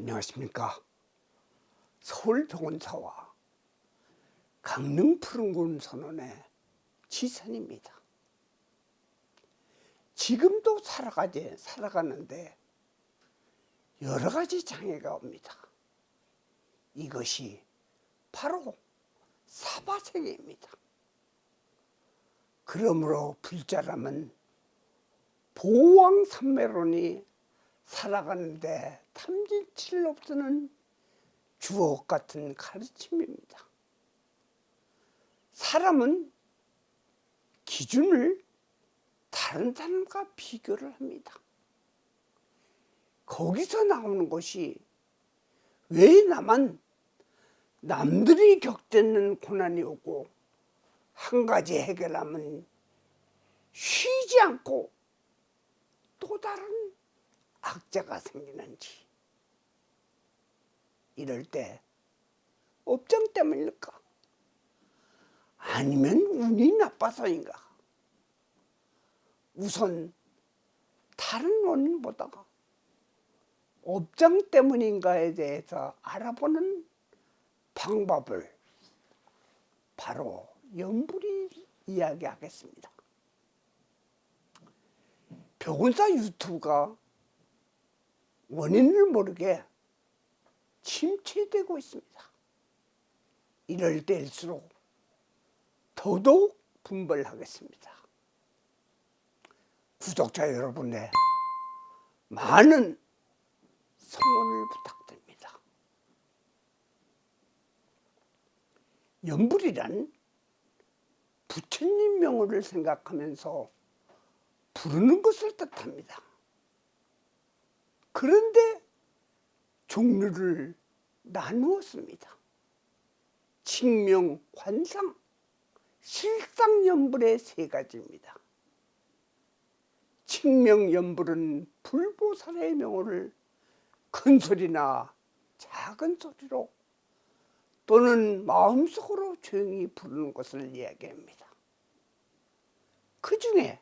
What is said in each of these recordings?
안녕하십니까. 서울병원사와 강릉 푸른군 선원의 지선입니다. 지금도 살아가는데 여러 가지 장애가 옵니다. 이것이 바로 사바세계입니다. 그러므로 불자람은 보왕산매론이 살아가는데 탐진칠 없는 주옥 같은 가르침입니다. 사람은 기준을 다른 사람과 비교를 합니다. 거기서 나오는 것이 왜 나만 남들이 겪는 고난이 오고 한 가지 해결하면 쉬지 않고 또 다른 악재가 생기는지, 이럴 때 업장 때문일까? 아니면 운이 나빠서인가? 우선 다른 원인보다가 업장 때문인가에 대해서 알아보는 방법을 바로 염불이 이야기하겠습니다. 병원사 유튜브가 원인을 모르게 침체되고 있습니다. 이럴 때일수록 더더욱 분발하겠습니다. 구독자 여러분의 많은 성원을 부탁드립니다. 염불이란 부처님 명호를 생각하면서 부르는 것을 뜻합니다. 그런데 종류를 나누었습니다. 칭명, 관상, 실상염불의 세 가지입니다. 칭명염불은 불보살의 명호를 큰 소리나 작은 소리로 또는 마음속으로 조용히 부르는 것을 이야기합니다. 그 중에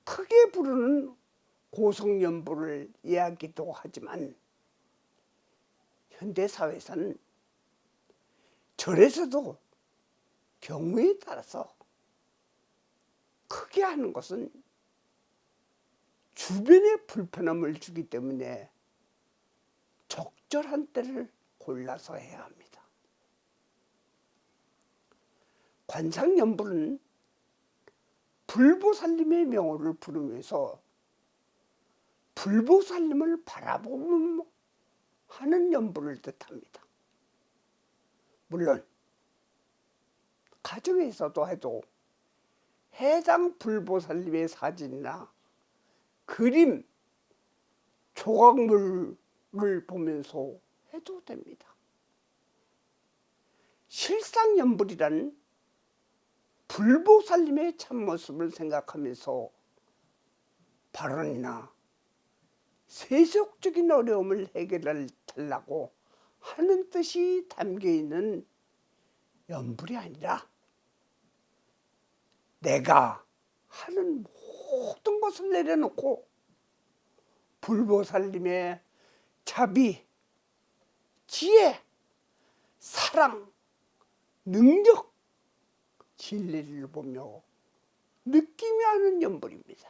크게 부르는 고성염불을 이야기도 하지만 현대사회에서는 절에서도 경우에 따라서 크게 하는 것은 주변에 불편함을 주기 때문에 적절한 때를 골라서 해야 합니다. 관상염불은 불보살님의 명호를 부르면서 불보살님을 바라보며 하는 염불을 뜻합니다. 물론 가정에서도 해도 해당 불보살님의 사진이나 그림, 조각물을 보면서 해도 됩니다. 실상염불이란 불보살님의 참모습을 생각하면서 발언이나 세속적인 어려움을 해결하려고 하는 뜻이 담겨있는 염불이 아니라 내가 하는 모든 것을 내려놓고 불보살님의 자비, 지혜, 사랑, 능력, 진리를 보며 느끼며 하는 염불입니다.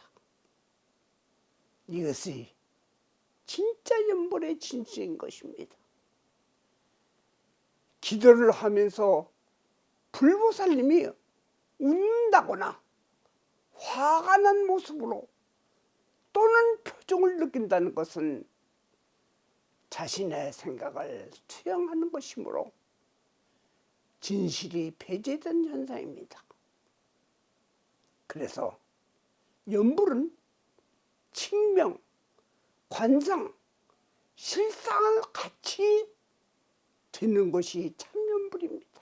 이것이 진짜 염불의 진수인 것입니다. 기도를 하면서 불보살님이 웃는다거나 화가 난 모습으로 또는 표정을 느낀다는 것은 자신의 생각을 투영하는 것이므로 진실이 배제된 현상입니다. 그래서 염불은 칭명, 관상, 실상을 같이 듣는 것이 참염불입니다.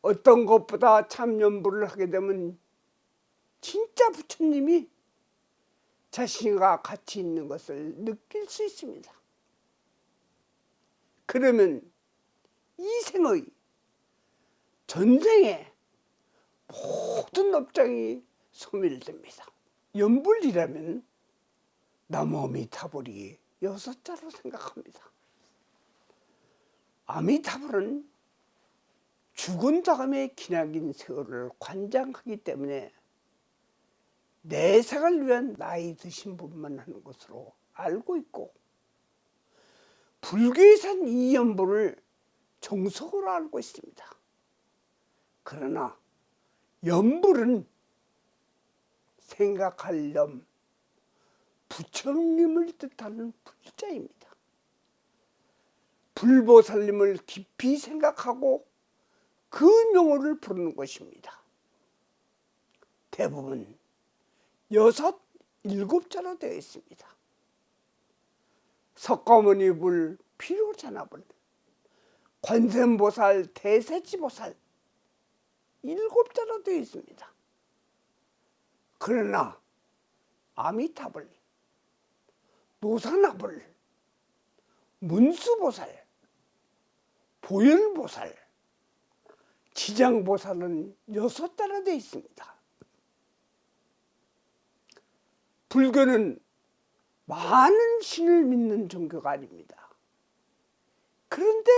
어떤 것보다 참염불을 하게 되면 진짜 부처님이 자신과 같이 있는 것을 느낄 수 있습니다. 그러면 이 생의 전생의 모든 업장이 소멸됩니다. 염불이라면 나무미타불이 6자로 생각합니다. 아미타불은 죽은 다음에 기나긴 세월을 관장하기 때문에 내생을 위한 나이 드신 분만 하는 것으로 알고 있고, 불교에선 이 연불을 정석으로 알고 있습니다. 그러나 연불은 생각할 염, 부처님을 뜻하는 불자입니다. 불보살님을 깊이 생각하고 그 명호를 부르는 것입니다. 대부분 6, 7자로 되어 있습니다. 석가모니불, 피로자나불, 관세음보살, 대세지보살 7자로 되어 있습니다. 그러나 아미타불, 노사나불, 문수보살, 보현보살, 지장보살은 6자로 되어 있습니다. 불교는 많은 신을 믿는 종교가 아닙니다. 그런데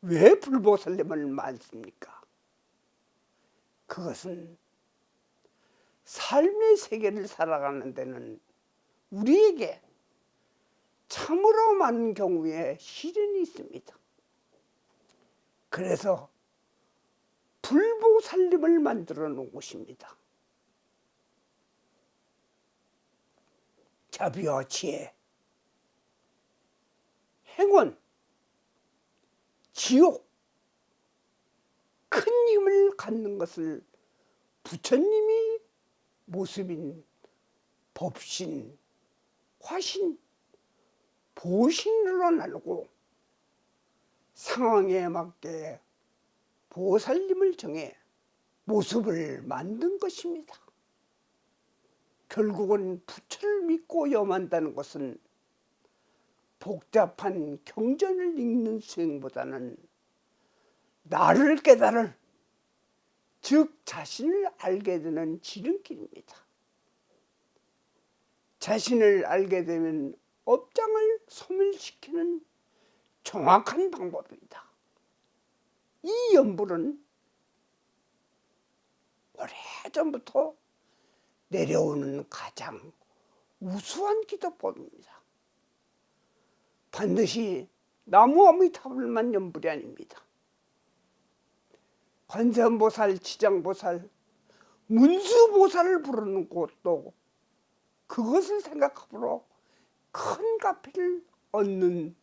왜 불보살님을 많습니까? 그것은 삶의 세계를 살아가는 데는 우리에게 참으로 많은 경우에 시련이 있습니다. 그래서 불보살님을 만들어 놓은 곳입니다. 자비와 지혜, 행운, 지옥, 큰 힘을 갖는 것을 부처님이 모습인 법신, 화신, 보신으로 나누고 상황에 맞게 보살님을 정해 모습을 만든 것입니다. 결국은 부처를 믿고 염한다는 것은 복잡한 경전을 읽는 수행보다는 나를 깨달을, 즉 자신을 알게 되는 지름길입니다. 자신을 알게 되면 업장을 소멸시키는 정확한 방법입니다. 이 연불은 오래전부터 내려오는 가장 우수한 기도법입니다. 반드시 나무 아미타불만 연불이 아닙니다. 관세음보살, 지장보살, 문수보살을 부르는 곳도 그것을 생각하므로 큰 가피를 얻는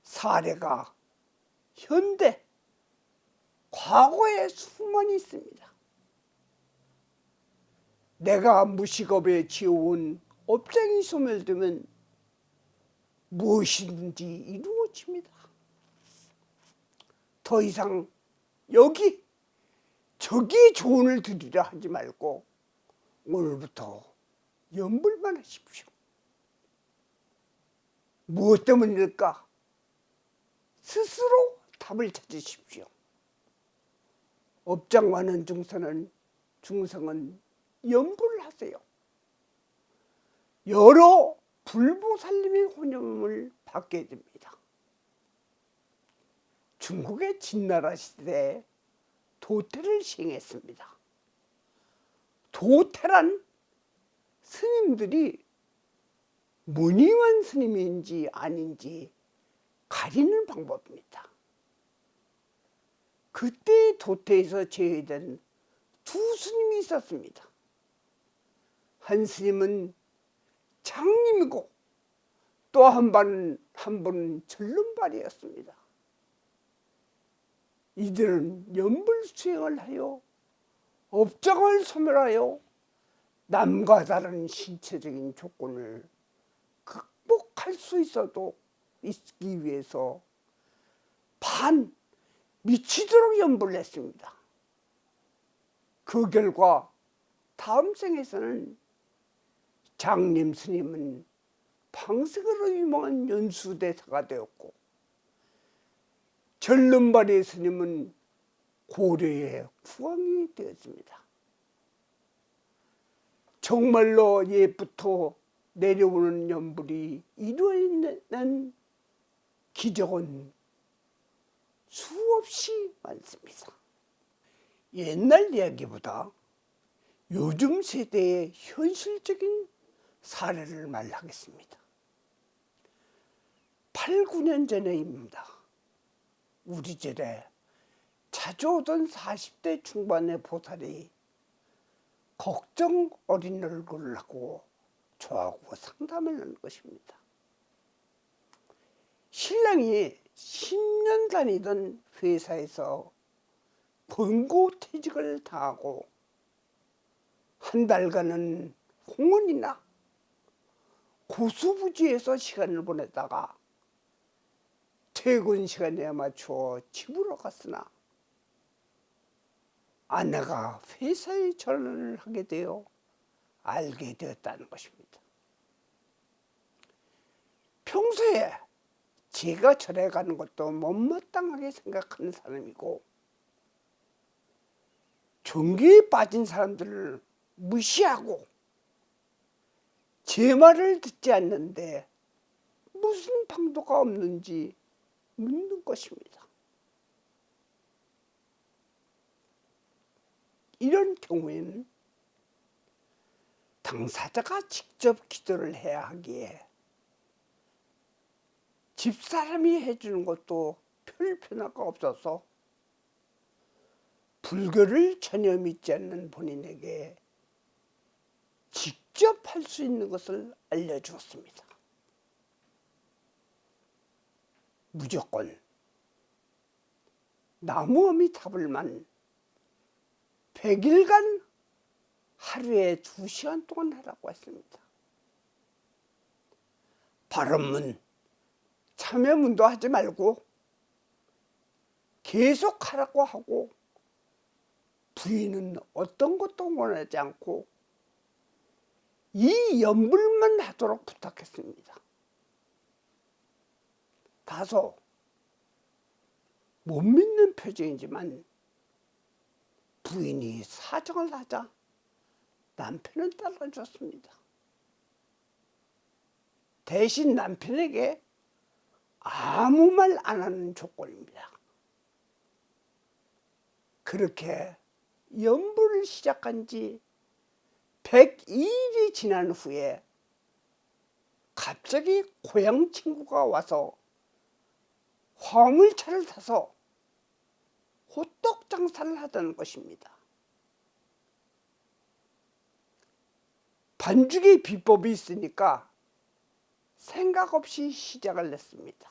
사례가 현대, 과거에 수많이 있습니다. 내가 무식업에 지어온 업장이 소멸되면 무엇이든지 이루어집니다. 더 이상 여기 저기 조언을 드리려 하지 말고 오늘부터 연불만 하십시오. 무엇 때문일까? 스스로 답을 찾으십시오. 업장 많은 중생은 연불을 하세요. 여러 불보살님의 혼념을 받게 됩니다. 중국의 진나라 시대에 도태를 시행했습니다. 도태란 스님들이 무늬만 스님인지 아닌지 가리는 방법입니다. 그때 도태에서 제외된 두 스님이 있었습니다. 한 스님은 장님이고 또 한 분은 절름발이었습니다. 이들은 연불 수행을 하여 업장을 소멸하여 남과 다른 신체적인 조건을 극복할 수 있기 위해서 미치도록 연불을 했습니다. 그 결과 다음 생에서는 장림 스님은 방색으로 유명한 연수대사가 되었고, 절름발이 스님은 고려의 국왕이 되었습니다. 정말로 옛부터 내려오는 연불이 이루어내는 기적은 수없이 많습니다. 옛날 이야기보다 요즘 세대의 현실적인 사례를 말하겠습니다. 8, 9년 전에입니다. 우리 절에 자주 오던 40대 중반의 보살이 걱정 어린 얼굴을 하고 저하고 상담을 하는 것입니다. 신랑이 10년 다니던 회사에서 권고퇴직을 당하고 한 달간은 공원이나 고수부지에서 시간을 보내다가 퇴근 시간에 맞추어 집으로 갔으나 아내가 회사에 전화를 하게 되어 알게 되었다는 것입니다. 평소에 제가 절에 가는 것도 못마땅하게 생각하는 사람이고 종교에 빠진 사람들을 무시하고 제 말을 듣지 않는데 무슨 방도가 없는지 묻는 것입니다. 이런 경우에는 당사자가 직접 기도를 해야 하기에 집사람이 해주는 것도 별 변화가 없어서 불교를 전혀 믿지 않는 본인에게 직접 할 수 있는 것을 알려주었습니다. 무조건 나무 아미타불만 100일간 하루에 2시간 동안 하라고 했습니다. 발언문, 참여문도 하지 말고 계속 하라고 하고 부인은 어떤 것도 원하지 않고 이 연불만 하도록 부탁했습니다. 다소 못 믿는 표정이지만 부인이 사정을 하자 남편은 따라줬습니다. 대신 남편에게 아무 말 안 하는 조건입니다. 그렇게 연불을 시작한 지 102일이 지난 후에 갑자기 고향 친구가 와서 화물차를 타서 호떡 장사를 하던 것입니다. 반죽에 비법이 있으니까 생각 없이 시작을 했습니다.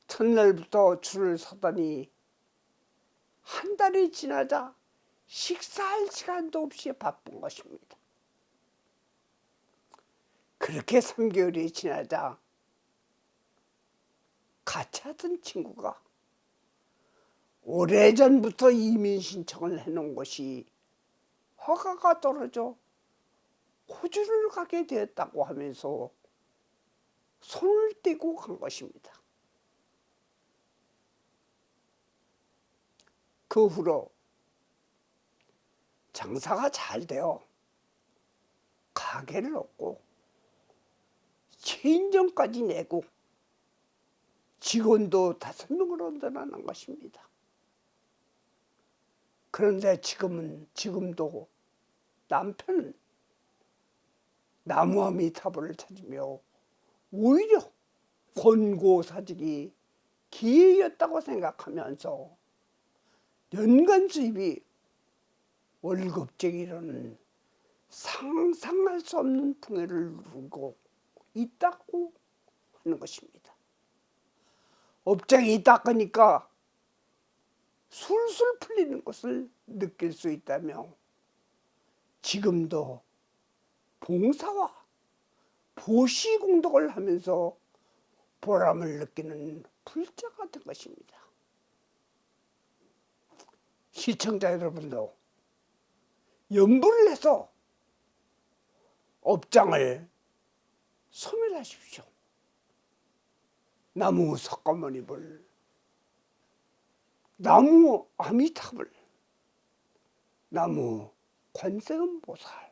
첫날부터 줄을 서더니 한 달이 지나자 식사할 시간도 없이 바쁜 것입니다. 그렇게 3개월이 지나자 같이 하던 친구가 오래전부터 이민 신청을 해놓은 것이 허가가 떨어져 호주를 가게 되었다고 하면서 손을 떼고 간 것입니다. 그 후로 장사가 잘 되어 가게를 얻고 체인점까지 내고 직원도 5명으로 늘어난 것입니다. 그런데 지금도 남편은 나무아미타불을 찾으며 오히려 권고사직이 기회였다고 생각하면서 연간 수입이 월급쟁이로는 상상할 수 없는 풍요를 누리고 있다고 하는 것입니다. 업장이 닦으니까 술술 풀리는 것을 느낄 수 있다며 지금도 봉사와 보시공덕을 하면서 보람을 느끼는 불자가 된 것입니다. 시청자 여러분도 연불을 해서 업장을 소멸하십시오. 나무 석가모니불, 나무 아미타불, 나무 관세음보살